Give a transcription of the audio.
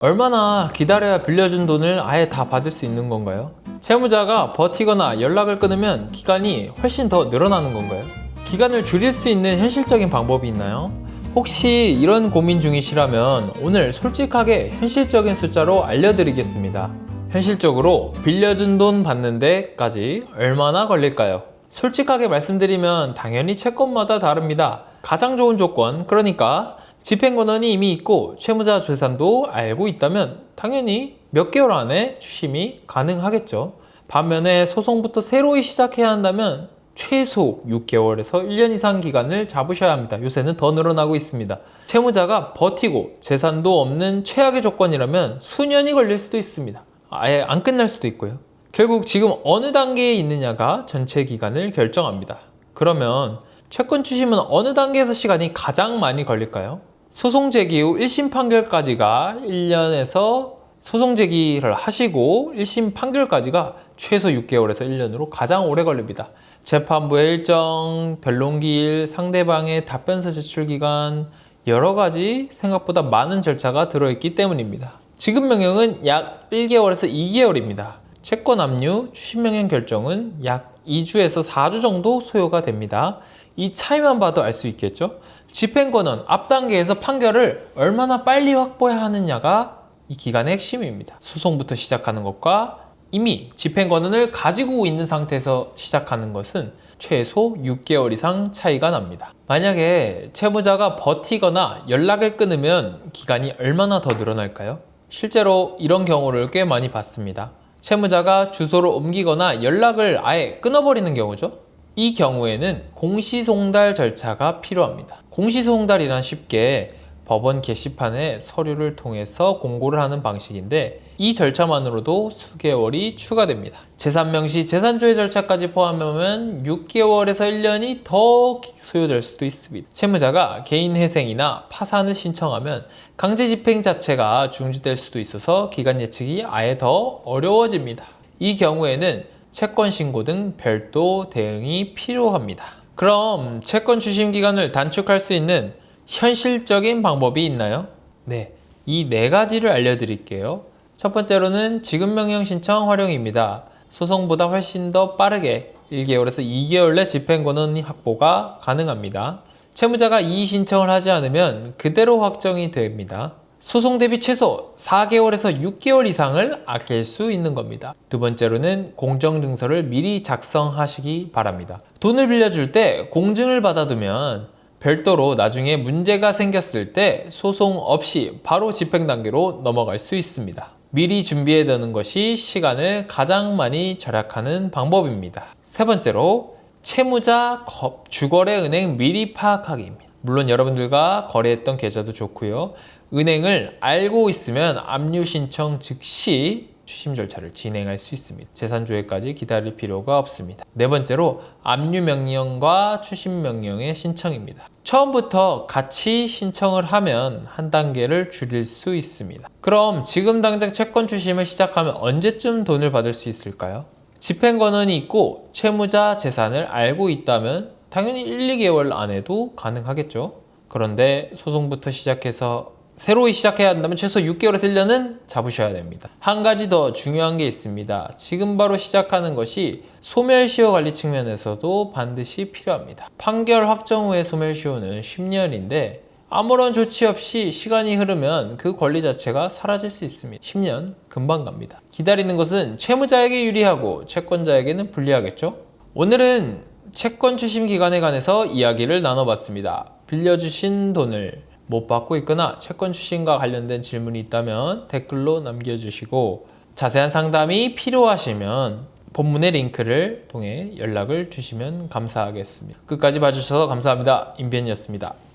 얼마나 기다려야 빌려준 돈을 아예 다 받을 수 있는 건가요? 채무자가 버티거나 연락을 끊으면 기간이 훨씬 더 늘어나는 건가요? 기간을 줄일 수 있는 현실적인 방법이 있나요? 혹시 이런 고민 중이시라면 오늘 솔직하게 현실적인 숫자로 알려드리겠습니다. 현실적으로 빌려준 돈 받는 데까지 얼마나 걸릴까요? 솔직하게 말씀드리면 당연히 채권마다 다릅니다. 가장 좋은 조건, 그러니까 집행권한이 이미 있고 채무자 재산도 알고 있다면 당연히 몇 개월 안에 추심이 가능하겠죠. 반면에 소송부터 새로이 시작해야 한다면 최소 6개월에서 1년 이상 기간을 잡으셔야 합니다. 요새는 더 늘어나고 있습니다. 채무자가 버티고 재산도 없는 최악의 조건이라면 수년이 걸릴 수도 있습니다. 아예 안 끝날 수도 있고요. 결국 지금 어느 단계에 있느냐가 전체 기간을 결정합니다. 그러면 채권 추심은 어느 단계에서 시간이 가장 많이 걸릴까요? 소송 제기 후 1심 판결까지가 1년에서 소송 제기를 하시고 1심 판결까지가 최소 6개월에서 1년으로 가장 오래 걸립니다. 재판부의 일정, 변론기일, 상대방의 답변서 제출 기간, 여러 가지 생각보다 많은 절차가 들어있기 때문입니다. 지급명령은 약 1개월에서 2개월입니다. 채권 압류, 추심명령 결정은 약 2주에서 4주 정도 소요가 됩니다. 이 차이만 봐도 알 수 있겠죠? 집행권은 앞 단계에서 판결을 얼마나 빨리 확보해야 하느냐가 이 기간의 핵심입니다. 소송부터 시작하는 것과 이미 집행권을 가지고 있는 상태에서 시작하는 것은 최소 6개월 이상 차이가 납니다. 만약에 채무자가 버티거나 연락을 끊으면 기간이 얼마나 더 늘어날까요? 실제로 이런 경우를 꽤 많이 봤습니다. 채무자가 주소를 옮기거나 연락을 아예 끊어버리는 경우죠. 이 경우에는 공시송달 절차가 필요합니다. 공시송달이란 쉽게 법원 게시판에 서류를 통해서 공고를 하는 방식인데 이 절차만으로도 수개월이 추가됩니다. 재산명시, 재산조회 절차까지 포함하면 6개월에서 1년이 더 소요될 수도 있습니다. 채무자가 개인회생이나 파산을 신청하면 강제집행 자체가 중지될 수도 있어서 기간 예측이 아예 더 어려워집니다. 이 경우에는 채권 신고 등 별도 대응이 필요합니다. 그럼 채권 추심 기간을 단축할 수 있는 현실적인 방법이 있나요? 네, 이 네 가지를 알려드릴게요. 첫 번째로는 지급명령 신청 활용입니다. 소송보다 훨씬 더 빠르게 1개월에서 2개월 내 집행권한 확보가 가능합니다. 채무자가 이의 신청을 하지 않으면 그대로 확정이 됩니다. 소송 대비 최소 4개월에서 6개월 이상을 아낄 수 있는 겁니다. 두 번째로는 공정증서를 미리 작성하시기 바랍니다. 돈을 빌려줄 때 공증을 받아두면 별도로 나중에 문제가 생겼을 때 소송 없이 바로 집행 단계로 넘어갈 수 있습니다. 미리 준비해 두는 것이 시간을 가장 많이 절약하는 방법입니다. 세 번째로 채무자 주거래 은행 미리 파악하기입니다. 물론 여러분들과 거래했던 계좌도 좋고요. 은행을 알고 있으면 압류 신청 즉시 추심 절차를 진행할 수 있습니다. 재산조회까지 기다릴 필요가 없습니다. 네 번째로 압류 명령과 추심 명령의 신청입니다. 처음부터 같이 신청을 하면 한 단계를 줄일 수 있습니다. 그럼 지금 당장 채권 추심을 시작하면 언제쯤 돈을 받을 수 있을까요? 집행권한이 있고 채무자 재산을 알고 있다면 당연히 1, 2개월 안에도 가능하겠죠. 그런데 소송부터 시작해서 새로이 시작해야 한다면 최소 6개월에서 1년은 잡으셔야 됩니다. 한 가지 더 중요한 게 있습니다. 지금 바로 시작하는 것이 소멸시효 관리 측면에서도 반드시 필요합니다. 판결 확정 후의 소멸시효는 10년인데 아무런 조치 없이 시간이 흐르면 그 권리 자체가 사라질 수 있습니다. 10년 금방 갑니다. 기다리는 것은 채무자에게 유리하고 채권자에게는 불리하겠죠? 오늘은 채권 추심 기간에 관해서 이야기를 나눠봤습니다. 빌려주신 돈을 못 받고 있거나 채권 추심과 관련된 질문이 있다면 댓글로 남겨주시고 자세한 상담이 필요하시면 본문의 링크를 통해 연락을 주시면 감사하겠습니다. 끝까지 봐주셔서 감사합니다. 임변이었습니다.